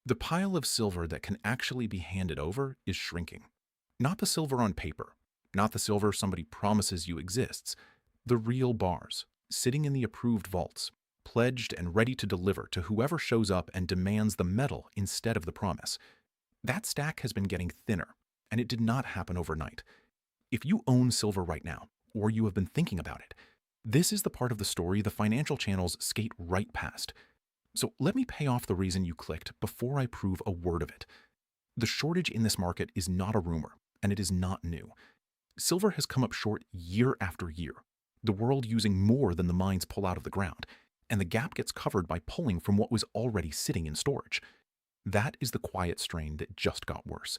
The pile of silver that can actually be handed over is shrinking. Not the silver on paper, not the silver somebody promises you exists, the real bars, sitting in the approved vaults, pledged and ready to deliver to whoever shows up and demands the metal instead of the promise. That stack has been getting thinner, and it did not happen overnight. If you own silver right now, or you have been thinking about it, this is the part of the story the financial channels skate right past. So let me pay off the reason you clicked before I prove a word of it. The shortage in this market is not a rumor, and it is not new. Silver has come up short year after year, the world using more than the mines pull out of the ground, and the gap gets covered by pulling from what was already sitting in storage. That is the quiet strain that just got worse.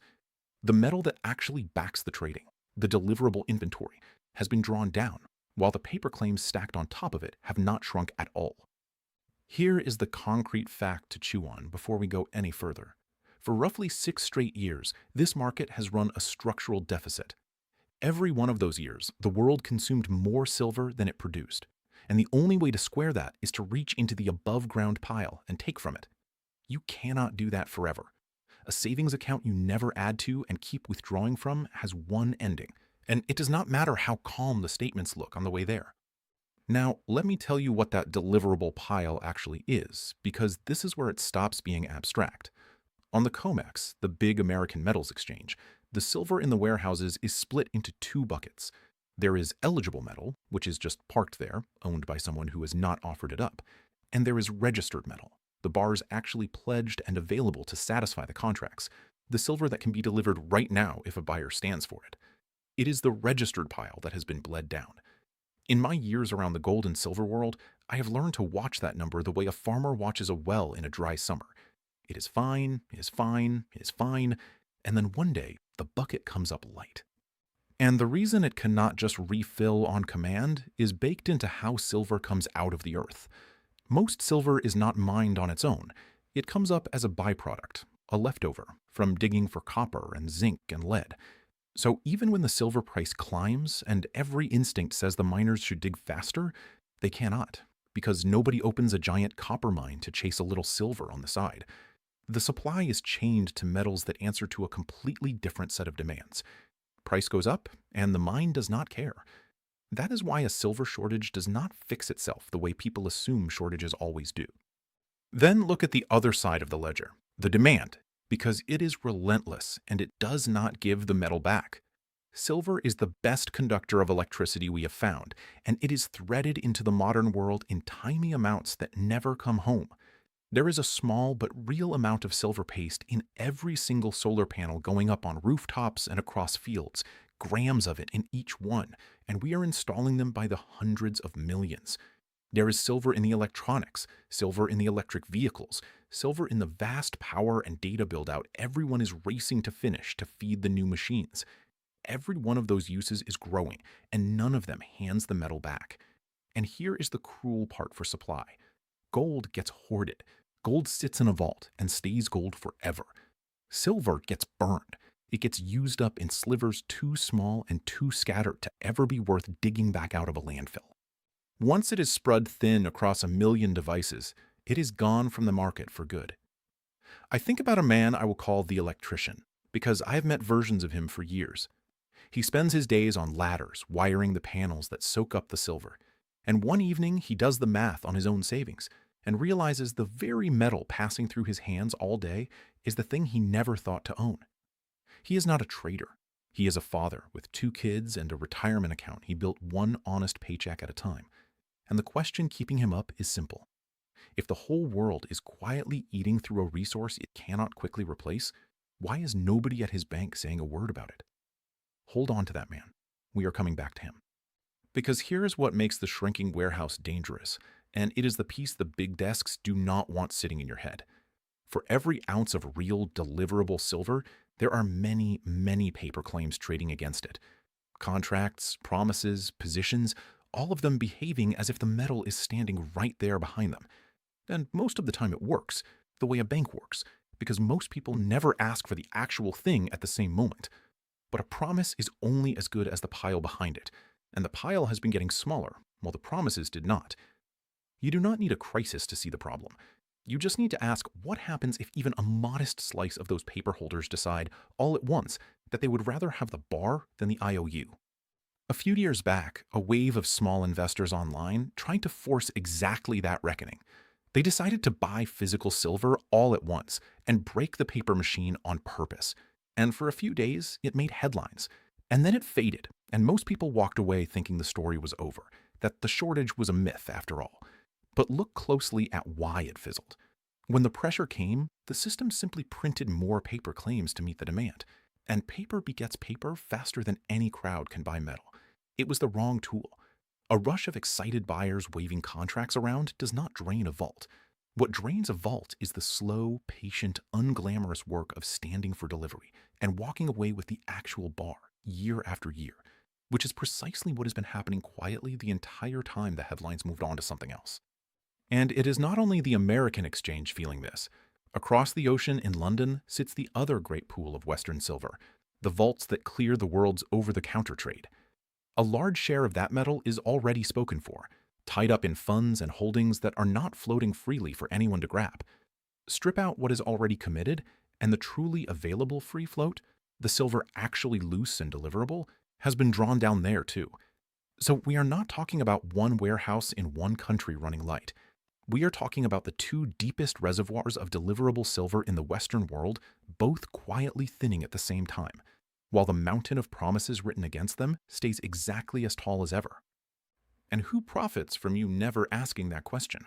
The metal that actually backs the trading, the deliverable inventory, has been drawn down, while the paper claims stacked on top of it have not shrunk at all. Here is the concrete fact to chew on before we go any further. For roughly 6 straight years, this market has run a structural deficit. Every one of those years, the world consumed more silver than it produced. And the only way to square that is to reach into the above-ground pile and take from it. You cannot do that forever. A savings account you never add to and keep withdrawing from has one ending, and it does not matter how calm the statements look on the way there. Now, let me tell you what that deliverable pile actually is, because this is where it stops being abstract. On the COMEX, the big American metals exchange, the silver in the warehouses is split into 2 buckets. There is eligible metal, which is just parked there, owned by someone who has not offered it up. And there is registered metal, the bars actually pledged and available to satisfy the contracts, the silver that can be delivered right now if a buyer stands for it. It is the registered pile that has been bled down. In my years around the gold and silver world, I have learned to watch that number the way a farmer watches a well in a dry summer. It is fine, it is fine, it is fine, and then one day the bucket comes up light. And the reason it cannot just refill on command is baked into how silver comes out of the earth. Most silver is not mined on its own. It comes up as a byproduct, a leftover, from digging for copper and zinc and lead. So even when the silver price climbs and every instinct says the miners should dig faster, they cannot, because nobody opens a giant copper mine to chase a little silver on the side. The supply is chained to metals that answer to a completely different set of demands. Price goes up, and the mine does not care. That is why a silver shortage does not fix itself the way people assume shortages always do. Then look at the other side of the ledger, the demand, because it is relentless and it does not give the metal back. Silver is the best conductor of electricity we have found, and it is threaded into the modern world in tiny amounts that never come home. There is a small but real amount of silver paste in every single solar panel going up on rooftops and across fields, grams of it in each one, and we are installing them by the hundreds of millions. There is silver in the electronics, silver in the electric vehicles, silver in the vast power and data build-out everyone is racing to finish to feed the new machines. Every one of those uses is growing, and none of them hands the metal back. And here is the cruel part for supply. Gold gets hoarded. Gold sits in a vault and stays gold forever. Silver gets burned. It gets used up in slivers too small and too scattered to ever be worth digging back out of a landfill. Once it is spread thin across 1 million devices, it is gone from the market for good. I think about a man I will call the electrician, because I have met versions of him for years. He spends his days on ladders, wiring the panels that soak up the silver. And one evening, he does the math on his own savings and realizes the very metal passing through his hands all day is the thing he never thought to own. He is not a trader. He is a father with 2 kids and a retirement account he built one honest paycheck at a time. And the question keeping him up is simple. If the whole world is quietly eating through a resource it cannot quickly replace, why is nobody at his bank saying a word about it? Hold on to that man. We are coming back to him. Because here is what makes the shrinking warehouse dangerous, and it is the piece the big desks do not want sitting in your head. For every ounce of real deliverable silver, there are many, many paper claims trading against it. Contracts, promises, positions, all of them behaving as if the metal is standing right there behind them. And most of the time it works, the way a bank works, because most people never ask for the actual thing at the same moment. But a promise is only as good as the pile behind it, and the pile has been getting smaller, while the promises did not. You do not need a crisis to see the problem. You just need to ask what happens if even a modest slice of those paper holders decide all at once that they would rather have the bar than the IOU. A few years back, a wave of small investors online tried to force exactly that reckoning. They decided to buy physical silver all at once and break the paper machine on purpose. And for a few days, it made headlines. And then it faded, and most people walked away thinking the story was over, that the shortage was a myth after all. But look closely at why it fizzled. When the pressure came, the system simply printed more paper claims to meet the demand. And paper begets paper faster than any crowd can buy metal. It was the wrong tool. A rush of excited buyers waving contracts around does not drain a vault. What drains a vault is the slow, patient, unglamorous work of standing for delivery and walking away with the actual bar year after year, which is precisely what has been happening quietly the entire time the headlines moved on to something else. And it is not only the American exchange feeling this. Across the ocean in London sits the other great pool of Western silver, the vaults that clear the world's over-the-counter trade. A large share of that metal is already spoken for, tied up in funds and holdings that are not floating freely for anyone to grab. Strip out what is already committed, and the truly available free float, the silver actually loose and deliverable, has been drawn down there too. So we are not talking about one warehouse in one country running light. We are talking about the two deepest reservoirs of deliverable silver in the Western world, both quietly thinning at the same time, while the mountain of promises written against them stays exactly as tall as ever. And who profits from you never asking that question?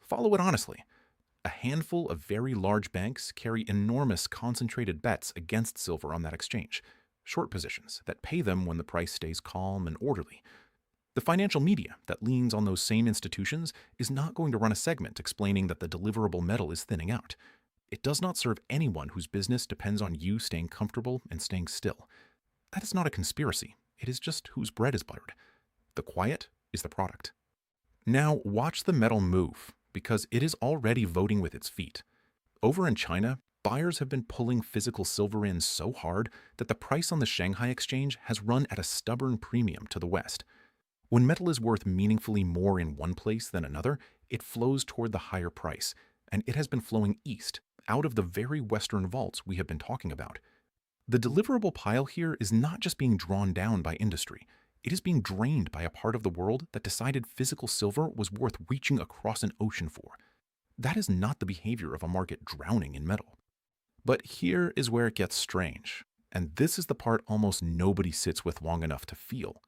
Follow it honestly. A handful of very large banks carry enormous concentrated bets against silver on that exchange, short positions that pay them when the price stays calm and orderly. The financial media that leans on those same institutions is not going to run a segment explaining that the deliverable metal is thinning out. It does not serve anyone whose business depends on you staying comfortable and staying still. That is not a conspiracy. It is just whose bread is buttered. The quiet is the product. Now watch the metal move, because it is already voting with its feet. Over in China, buyers have been pulling physical silver in so hard that the price on the Shanghai exchange has run at a stubborn premium to the West. When metal is worth meaningfully more in one place than another, it flows toward the higher price, and it has been flowing east, out of the very Western vaults we have been talking about. The deliverable pile here is not just being drawn down by industry. It is being drained by a part of the world that decided physical silver was worth reaching across an ocean for. That is not the behavior of a market drowning in metal. But here is where it gets strange, and this is the part almost nobody sits with long enough to feel.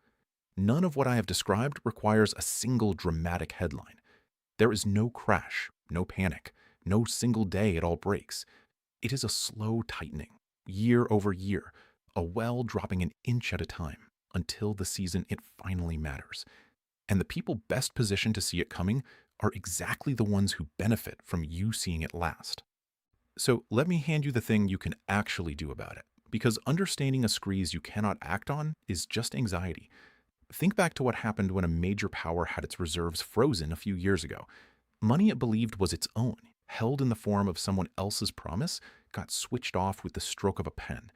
None of what I have described requires a single dramatic headline. There is no crash, no panic, no single day it all breaks. It is a slow tightening, year over year, a well dropping an inch at a time, until the season it finally matters. And the people best positioned to see it coming are exactly the ones who benefit from you seeing it last. So let me hand you the thing you can actually do about it, because understanding a squeeze you cannot act on is just anxiety. Think back to what happened when a major power had its reserves frozen a few years ago. Money it believed was its own, held in the form of someone else's promise, got switched off with the stroke of a pen.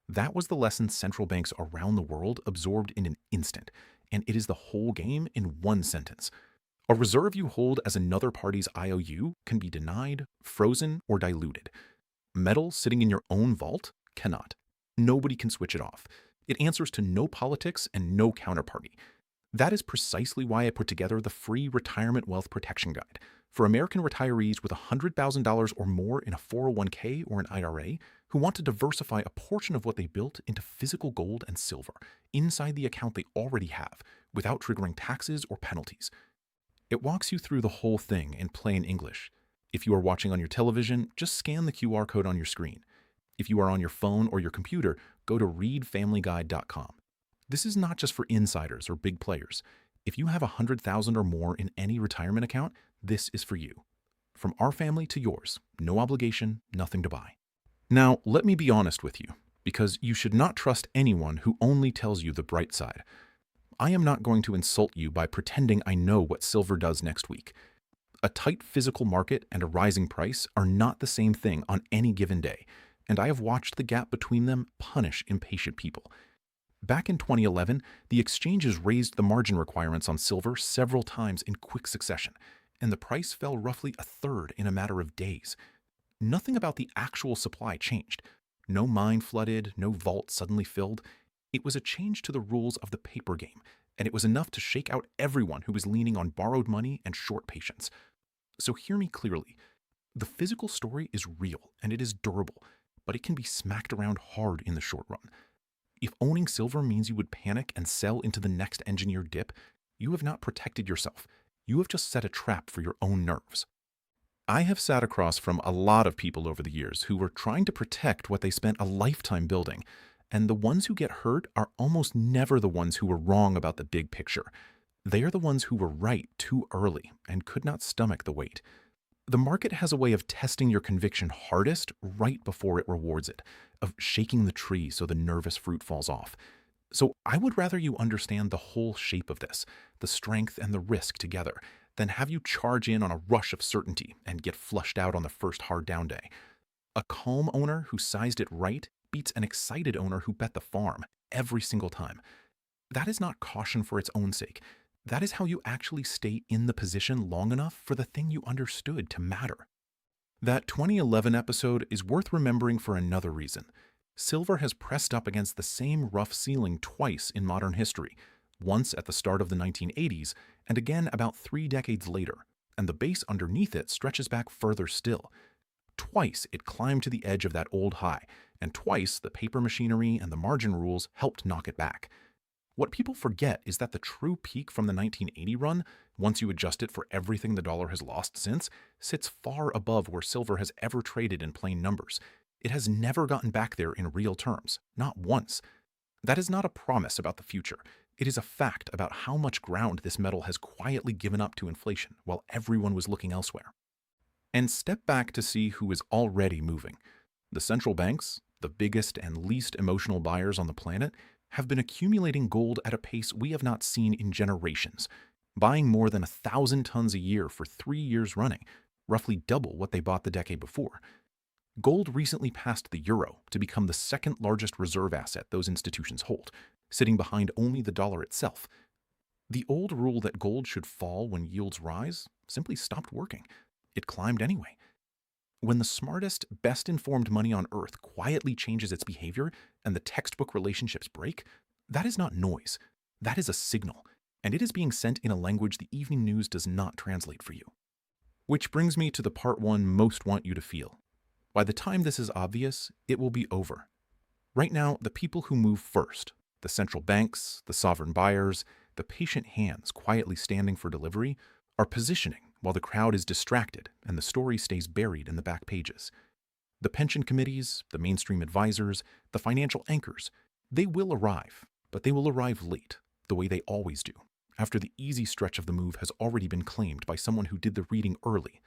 That was the lesson central banks around the world absorbed in an instant, and it is the whole game in one sentence. A reserve you hold as another party's IOU can be denied, frozen, or diluted. Metal sitting in your own vault cannot. Nobody can switch it off. It answers to no politics and no counterparty. That is precisely why I put together the free Retirement Wealth Protection Guide for American retirees with $100,000 or more in a 401k or an IRA who want to diversify a portion of what they built into physical gold and silver inside the account they already have without triggering taxes or penalties. It walks you through the whole thing in plain English. If you are watching on your television, just scan the QR code on your screen. If you are on your phone or your computer, go to readfamilyguide.com. This is not just for insiders or big players. If you have $100,000 or more in any retirement account, this is for you. From our family to yours, no obligation, nothing to buy. Now, let me be honest with you, because you should not trust anyone who only tells you the bright side. I am not going to insult you by pretending I know what silver does next week. A tight physical market and a rising price are not the same thing on any given day, and I have watched the gap between them punish impatient people. Back in 2011, the exchanges raised the margin requirements on silver several times in quick succession, and the price fell roughly a third in a matter of days. Nothing about the actual supply changed. No mine flooded, no vault suddenly filled. It was a change to the rules of the paper game, and it was enough to shake out everyone who was leaning on borrowed money and short patience. So hear me clearly. The physical story is real and it is durable, but it can be smacked around hard in the short run. If owning silver means you would panic and sell into the next engineered dip, you have not protected yourself. You have just set a trap for your own nerves. I have sat across from a lot of people over the years who were trying to protect what they spent a lifetime building, and the ones who get hurt are almost never the ones who were wrong about the big picture. They are the ones who were right too early and could not stomach the weight. The market has a way of testing your conviction hardest right before it rewards it, of shaking the tree so the nervous fruit falls off. So I would rather you understand the whole shape of this, the strength and the risk together, than have you charge in on a rush of certainty and get flushed out on the first hard down day. A calm owner who sized it right beats an excited owner who bet the farm every single time. That is not caution for its own sake. That is how you actually stay in the position long enough for the thing you understood to matter. That 2011 episode is worth remembering for another reason. Silver has pressed up against the same rough ceiling twice in modern history, once at the start of the 1980s and again about 3 decades later, and the base underneath it stretches back further still. Twice it climbed to the edge of that old high, and twice the paper machinery and the margin rules helped knock it back. What people forget is that the true peak from the 1980 run, once you adjust it for everything the dollar has lost since, sits far above where silver has ever traded in plain numbers. It has never gotten back there in real terms, not once. That is not a promise about the future. It is a fact about how much ground this metal has quietly given up to inflation while everyone was looking elsewhere. And step back to see who is already moving. The central banks, the biggest and least emotional buyers on the planet, have been accumulating gold at a pace we have not seen in generations, buying more than 1,000 tons a year for 3 years running, roughly double what they bought the decade before. Gold recently passed the euro to become the second largest reserve asset those institutions hold, sitting behind only the dollar itself. The old rule that gold should fall when yields rise simply stopped working. It climbed anyway. When the smartest, best-informed money on earth quietly changes its behavior and the textbook relationships break, that is not noise. That is a signal, and it is being sent in a language the evening news does not translate for you. Which brings me to the part one most want you to feel. By the time this is obvious, it will be over. Right now, the people who move first, the central banks, the sovereign buyers, the patient hands quietly standing for delivery, are positioning while the crowd is distracted and the story stays buried in the back pages. The pension committees, the mainstream advisors, the financial anchors, they will arrive, but they will arrive late, the way they always do, after the easy stretch of the move has already been claimed by someone who did the reading early.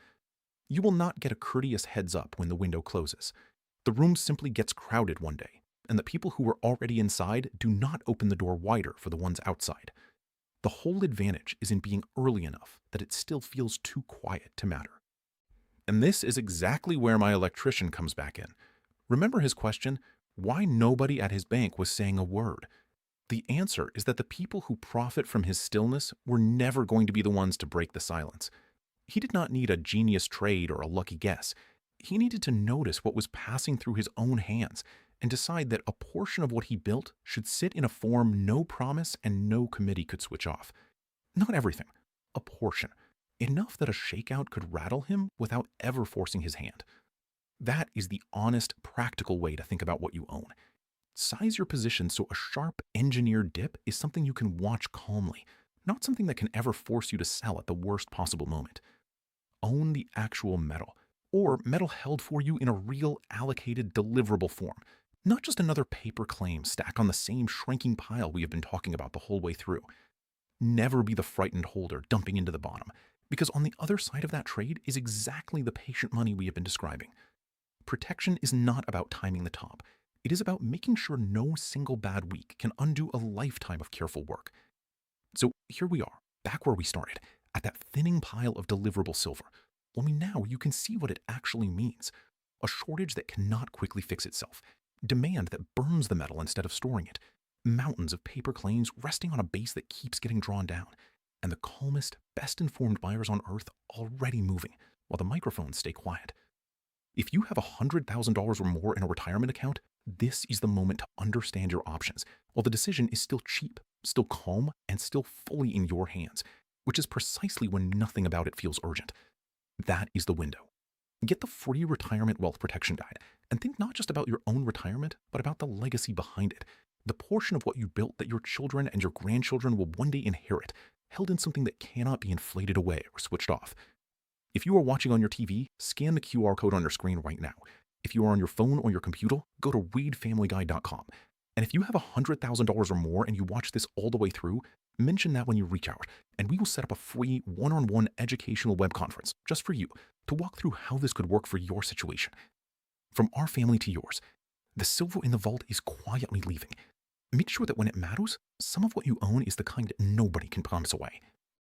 You will not get a courteous heads up when the window closes. The room simply gets crowded one day, and the people who were already inside do not open the door wider for the ones outside. The whole advantage is in being early enough that it still feels too quiet to matter. And this is exactly where my electrician comes back in. Remember his question, why nobody at his bank was saying a word? The answer is that the people who profit from his stillness were never going to be the ones to break the silence. He did not need a genius trade or a lucky guess. He needed to notice what was passing through his own hands and decide that a portion of what he built should sit in a form no promise and no committee could switch off. Not everything, a portion. Enough that a shakeout could rattle him without ever forcing his hand. That is the honest, practical way to think about what you own. Size your position so a sharp, engineered dip is something you can watch calmly, not something that can ever force you to sell at the worst possible moment. Own the actual metal, or metal held for you in a real, allocated, deliverable form, not just another paper claim stacked on the same shrinking pile we have been talking about the whole way through. Never be the frightened holder dumping into the bottom, because on the other side of that trade is exactly the patient money we have been describing. Protection is not about timing the top. It is about making sure no single bad week can undo a lifetime of careful work. So here we are, back where we started, at that thinning pile of deliverable silver. Only now you can see what it actually means. A shortage that cannot quickly fix itself. Demand that burns the metal instead of storing it. Mountains of paper claims resting on a base that keeps getting drawn down. and the calmest, best-informed buyers on earth already moving, while the microphones stay quiet. If you have $100,000 or more in a retirement account, this is the moment to understand your options, while the decision is still cheap, still calm, and still fully in your hands, which is precisely when nothing about it feels urgent. That is the window. Get the free Retirement Wealth Protection Guide and think not just about your own retirement, but about the legacy behind it, the portion of what you built that your children and your grandchildren will one day inherit, held in something that cannot be inflated away or switched off. If you are watching on your TV, scan the QR code on your screen right now. If you are on your phone or your computer, go to readfamilyguide.com. And if you have $100,000 or more and you watch this all the way through, mention that when you reach out, and we will set up a free one-on-one educational web conference just for you to walk through how this could work for your situation. From our family to yours, the silver in the vault is quietly leaving. Make sure that when it matters, some of what you own is the kind nobody can promise away.